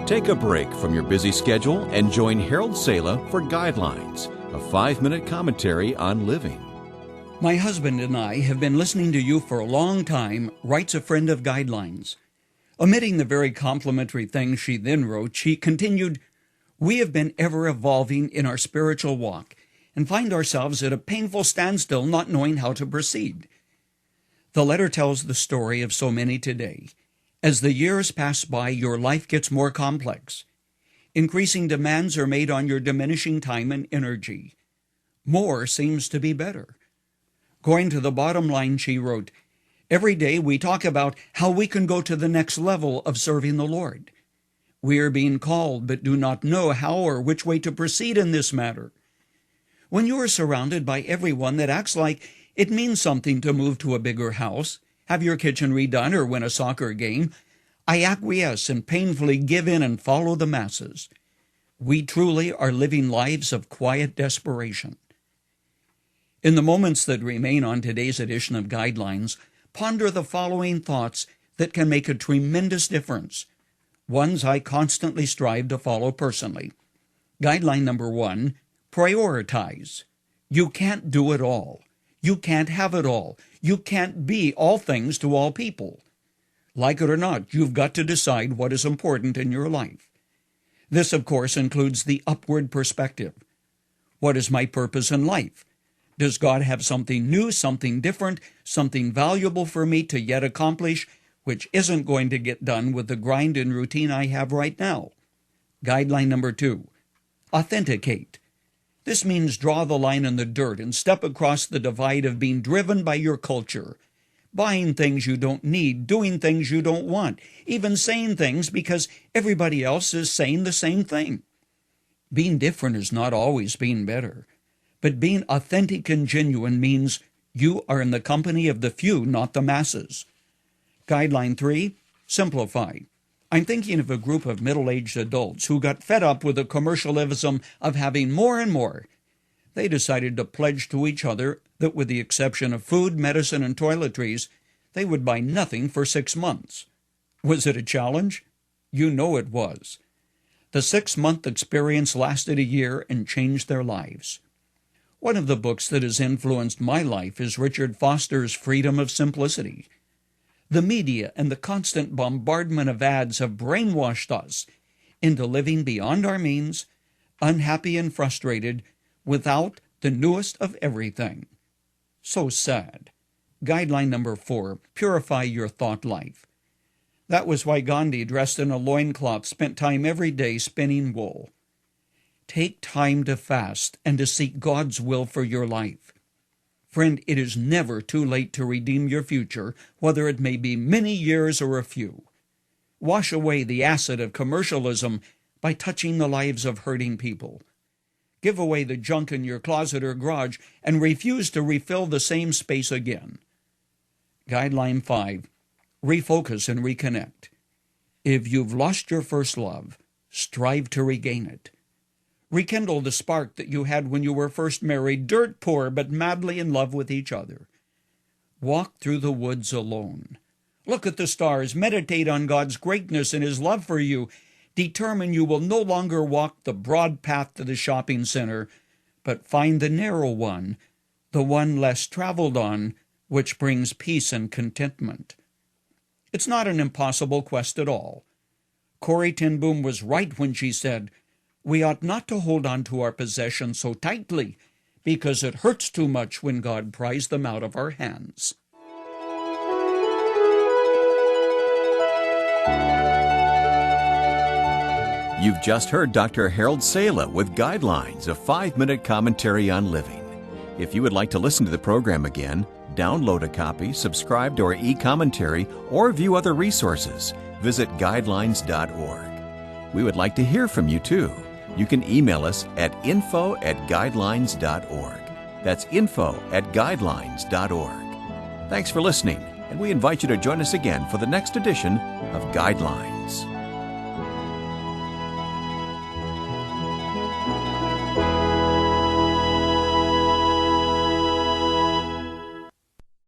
Take a break from your busy schedule and join Harold Sala for Guidelines, a 5-minute commentary on living. My husband and I have been listening to you for a long time, writes a friend of Guidelines. Omitting the very complimentary things she then wrote, she continued, "We have been ever evolving in our spiritual walk and find ourselves at a painful standstill, not knowing how to proceed." The letter tells the story of so many today. As the years pass by, your life gets more complex. Increasing demands are made on your diminishing time and energy. More seems to be better. Going to the bottom line, she wrote, "Every day we talk about how we can go to the next level of serving the Lord. We are being called, but do not know how or which way to proceed in this matter. When you are surrounded by everyone that acts like it means something to move to a bigger house, have your kitchen redone, or win a soccer game, I acquiesce and painfully give in and follow the masses. We truly are living lives of quiet desperation." In the moments that remain on today's edition of Guidelines, ponder the following thoughts that can make a tremendous difference, ones I constantly strive to follow personally. Guideline number 1, prioritize. You can't do it all. You can't have it all. You can't be all things to all people. Like it or not, you've got to decide what is important in your life. This, of course, includes the upward perspective. What is my purpose in life? Does God have something new, something different, something valuable for me to yet accomplish, which isn't going to get done with the grind and routine I have right now? Guideline number 2, authenticate. This means draw the line in the dirt and step across the divide of being driven by your culture, buying things you don't need, doing things you don't want, even saying things because everybody else is saying the same thing. Being different is not always being better, but being authentic and genuine means you are in the company of the few, not the masses. Guideline 3, simplify. I'm thinking of a group of middle-aged adults who got fed up with the commercialism of having more and more. They decided to pledge to each other that with the exception of food, medicine, and toiletries, they would buy nothing for 6 months. Was it a challenge? You know it was. The 6-month experience lasted a year and changed their lives. One of the books that has influenced my life is Richard Foster's Freedom of Simplicity. The media and the constant bombardment of ads have brainwashed us into living beyond our means, unhappy and frustrated, without the newest of everything. So sad. Guideline number 4, purify your thought life. That was why Gandhi, dressed in a loincloth, spent time every day spinning wool. Take time to fast and to seek God's will for your life. Friend, it is never too late to redeem your future, whether it may be many years or a few. Wash away the acid of commercialism by touching the lives of hurting people. Give away the junk in your closet or garage and refuse to refill the same space again. Guideline 5, refocus and reconnect. If you've lost your first love, strive to regain it. Rekindle the spark that you had when you were first married, dirt poor but madly in love with each other. Walk through the woods alone. Look at the stars. Meditate on God's greatness and His love for you. Determine you will no longer walk the broad path to the shopping center, but find the narrow one, the one less traveled on, which brings peace and contentment. It's not an impossible quest at all. Corrie ten Boom was right when she said, "We ought not to hold on to our possessions so tightly, because it hurts too much when God pries them out of our hands." You've just heard Dr. Harold Sala with Guidelines, a 5-minute commentary on living. If you would like to listen to the program again, download a copy, subscribe to our e-commentary, or view other resources, visit guidelines.org. We would like to hear from you too. You can email us at info@guidelines.org. That's info@guidelines.org. Thanks for listening, and we invite you to join us again for the next edition of Guidelines.